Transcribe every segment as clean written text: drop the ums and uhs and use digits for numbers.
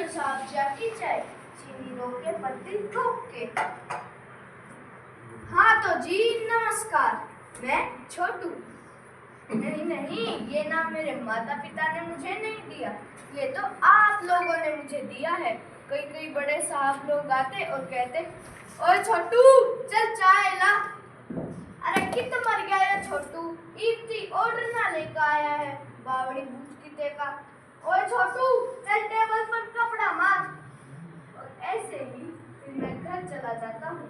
सब्जियां की चाय, चीनी रोके पत्ती ठोक के। हाँ तो जी नमस्कार, मैं छोटू। नहीं नहीं, ये नाम मेरे माता पिता ने मुझे नहीं दिया, ये तो आप लोगों ने मुझे दिया है। कई कई बड़े साहब लोग आते और कहते, ओए छोटू चल चाय ला। अरे कित मर गया ये छोटू, इतनी ऑर्डर ना लेकर आया है बावड़ी बूझ किते का। ओए छोटू चल टेबल पर कपड़ा मार। और ऐसे ही फिर मैं घर चला जाता हूँ।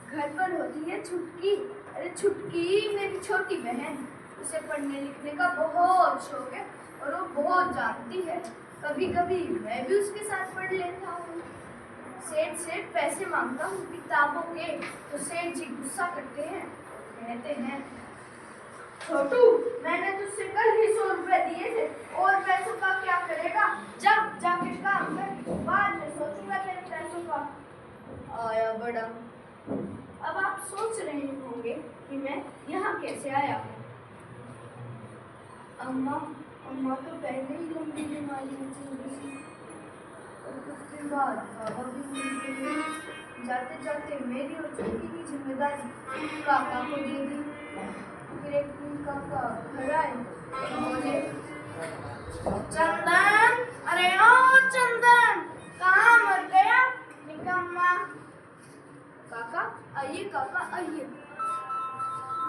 घर पर होती है छुटकी। अरे छुटकी मेरी छोटी बहन, उसे पढ़ने लिखने का बहुत शौक है और वो बहुत जानती है। कभी कभी मैं भी उसके साथ पढ़ लेता हूँ। सेठ से पैसे मांगता हूँ किताबों के, तो सेठ जी गुस्सा करते हैं, कहते हैं, छोटू मैंने तुझसे कल ही 100 रुपए दिए थे और पैसों का क्या करेगा, जब जाके काम कर, बाद में सोचूंगा तेरे पैसों का। आया बड़ा। अब आप सोच रहे होंगे कि मैं यहाँ कैसे आया हूँ। अम्मा तो पहले ही लंबी बीमारी में चल रही और कुछ दिन बाद बाबा भी मिल गए। जाते जाते मेरी और छोटी की जिम्मेदारी काका को दे दी। फिर एक दिन काका घर आए और बोले, चंदन, अरे ओ चंदन, कहाँ मर गया निकम्मा। काका आइए, काका आइए,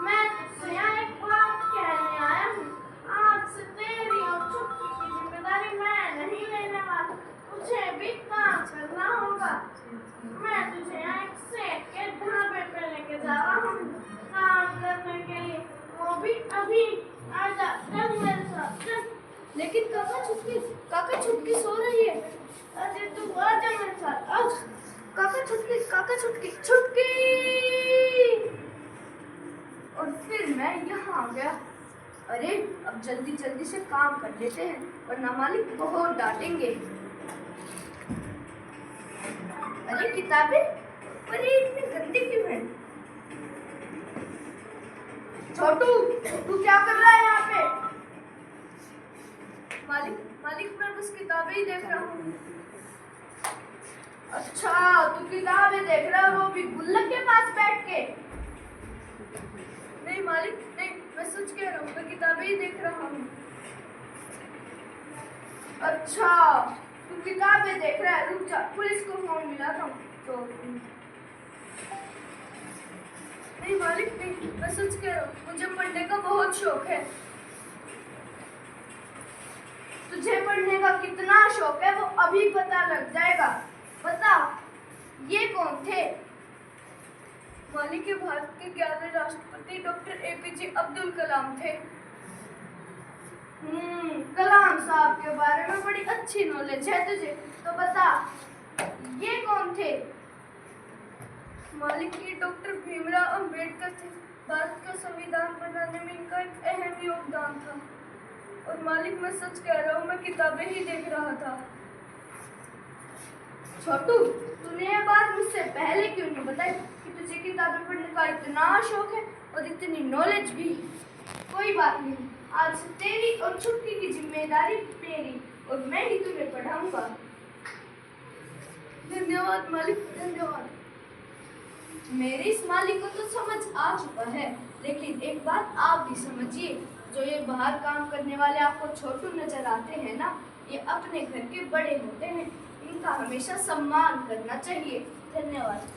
मैं तुझसे यहाँ एक बात कहने आया हूँ। आज से तेरी और छुटकी की जिम्मेदारी मैं नहीं लेने वाला, मुझे भी काम करना होगा। मैं तुझे यहाँ एक सेठ के ढाबे पे लेके जा रहा हूँ काम करने के लिए, वो भी अभी। आजा चल मेरे साथ चल। लेकिन काका छुटकी सो रही है। अरे तू आजा मेरे साथ, आज काका छुटकी छुटकी। और फिर मैं यहाँ आ गया। अरे अब जल्दी जल्दी से काम कर लेते हैं वरना मालिक बहुत डांटेंगे। अरे किताबें, अरे इतनी गंदी क्यों है। छोटू तू क्या कर रहा है यहाँ पे। मालिक मैं बस किताबें ही देख रहा हूँ। अच्छा तू किताबें देख रहा है, वो भी गुल्लक के पास बैठ के। नहीं मालिक नहीं, मैं सच कह रहा हूँ, मैं किताबें ही देख रहा हूँ। अच्छा तू किताबें देख रहा है, रुक जा, पुलिस को फोन मिलाता हूँ। तो नहीं मालिक नहीं, मैं सच कह रहा हूँ, मुझे पढ़ने का बहुत शौक है। तुझे पढ़ने का कितना शौक है वो अभी पता लग जाएगा। बता ये कौन थे। मालिक के भारत के 11वें राष्ट्रपति डॉक्टर APJ अब्दुल कलाम थे। कलाम साहब के बारे में बड़ी अच्छी नॉलेज है तुझे, तो बता ये कौन थे। मालिक ये डॉक्टर भीमराव अंबेडकर थे। भारत का संविधान बनाने में इनका एक अहम योगदान था। और मालिक मैं सच कह रहा हूँ, मैं किताबें ही देख रहा था। छोटू तूने ये बात मुझसे पहले क्यों नहीं बताई कि तुझे किताबें पढ़ने का इतना शौक है और इतनी नॉलेज भी। कोई बात नहीं, आज से तेरी और छुटकी की जिम्मेदारी मेरी और मैं ही तुम्हें पढ़ाऊंगा। धन्यवाद मालिक, धन्यवाद। मेरे इस मालिक को तो समझ आ चुका है, लेकिन एक बात आप भी समझिए, जो ये बाहर काम करने वाले आपको छोटू नजर आते हैं ना, ये अपने घर के बड़े होते हैं, इनका हमेशा सम्मान करना चाहिए। धन्यवाद।